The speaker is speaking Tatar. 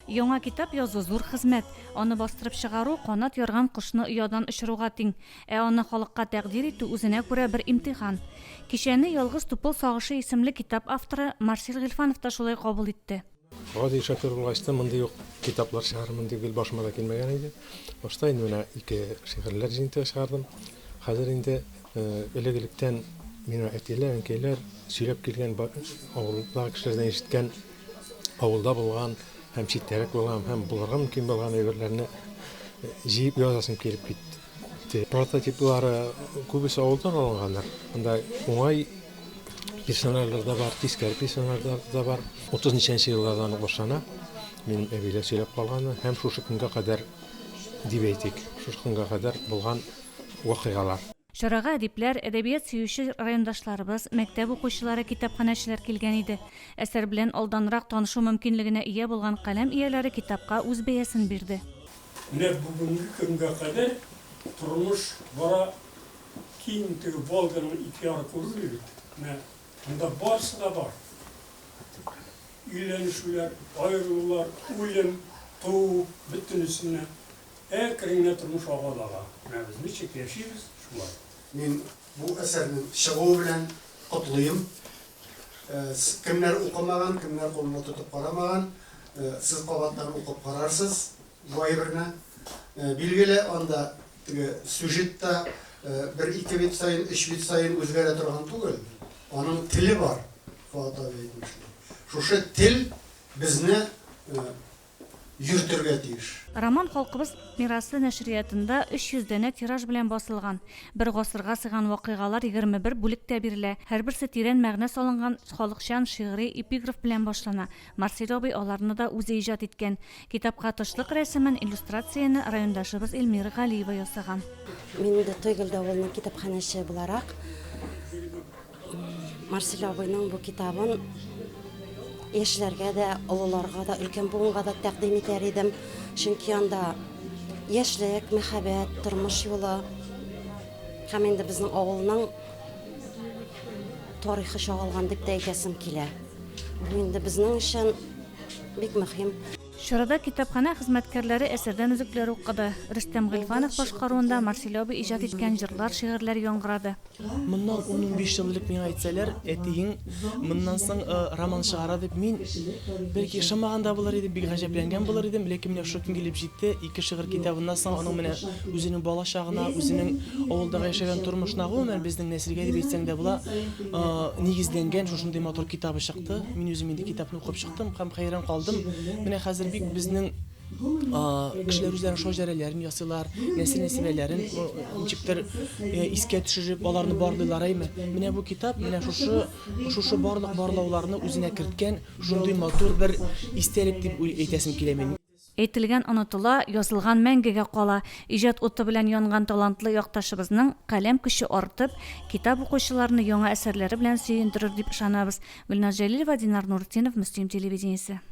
Яңа китап язу зур хезмәт. Аны бастырып чыгару канат ярган кошны оядан очыруга тиң. Аны халыкка тәкъдим итү үзенә күрә бер имтихан. Кичәне ялгыз тупыл сагышы исемле китап авторы Марсель Гыйльфанов та шулай кабул итте. Гади шофер булгачта мондый ук китаплар чыгармын дип башыма да килмәгән иде. Башта инде менә ике шигырьләр җыентыгы чыгардым. Хәзер инде элек-электән мине әтиләр, әнкәйләр сөйләп килгән авылдагы кешеләрдән ишеткән, авылда булган һәм читтәрәк булган һәм булырга мөмкин булган әйберләрне җыеп язасым килеп китте. Прототиплары күбесе авылдан алынганнар. Анда уңай персонажлар да бар, тискәре персонажлар да бар. 30-нчы еллардан башлана. Мин әбиләр сөйләп калганы һәм шушы көнгә кадәр дип әйтик, шушы көнгә кадәр булган вакыйгалар. Чарага әдипләр, әдәбият сөюче райондашларыбыз, мәктәп укучылары, китапханәчеләр килгән иде. Әсәр белән алданрак танышу мөмкинлегенә ия булган каләм ияләре китапка үз бәясен бирде. Менә бүгенге көнгә кадәр тормыш бара киң теге Волганың ике яры күрүле бит. Менә анда барысы да бар. Өйләнешүләр, аерылулар, үлем, туу, бөтенесенә әкренле тормыш агадага. Менә без ничек яшибез шулай. Мин бу әсәрнең чыгуы белән котлыйм. Кемнәр укымаган, кемнәр кулына тотып карамаган, сез кабаттан укып карарсыз бу әйберне. Билгеле анда теге сюжетта бер ике бит сайын, өч бит сайын үзгәрә торган түгел. Аның теле бар. Фата әйтмешли. Шушы тел безне йөртергә тиеш. Роман халкыбыз мирасы нәшриятында 300 тираж белән басылган. Бер гасырга сыган вакыйгалар 21 бүлектә бирелә. Һәрберсе тирән мәгънә салынган халыкчан шигъри эпиграф белән башлана. Марсель абый аларны да үзе иҗат иткән. Китапка тышлык рәсемен, иллюстрацияне райондашыбыз Эльмира Галиева ясаган. Мин дә Тойгыл авылының китапханәче буларак Марсель абыйның бу китабын яшьләргә дә, олыларга да, өлкән буынга да тәкъдим итәр идем. Чөнки анда яшьлек, мәхәббәт, тормыш юлы һәм инде безнең авылның тарихы чагылган дип тә әйтәсем килә. Бу инде безнең өчен бик мөһим. Чарада китапхана хезмәткәрләре әсәрдән өзекләр укыды. Рөстәм Гыйльфанов башкаруында Марсель абый иҗат иткән җырлар, шигырьләр яңгырады. Моннан 15 ел элек миңа әйтсәләр, әтиең моннан соң роман чыгара дип мин бәлки ышанмаганда булыр идем, бик гаҗәпләнгән булыр идем, ләкин менә шул көн килеп җитте. Ике шигырь китабыннан соң аның менә үзенең балачагына, үзенең авылда яшәгән тормышына, гомумән безнең нәселгә дип әйтсәң дә була, нигезләнгән шушындый матур китабы чыкты. Мин үзем инде китапны укып чыктым һәм хәйран калдым. Менә хәзер бик безнең кешеләр үзләренең шаҗарәләрен ясыйлар, нәсел-нәсибәләрен ничектер искә төшереп, аларны барлыйлар әйме. Менә бу китап, менә шушы барлык барлауларны үзенә керткән, шундый матур бер истәлек дип әйтәсем килә мин. Әйтелгән онытыла, язылган мәңгегә кала. Иҗат уты белән янган талантлы якташыбызның каләм көче артып, китап укучыларны яңа әсәрләре белән сөендерер дип ышанабыз. Гөлназ Җәлилова, Динар Нуртдинов, Мөслим телевидениесе.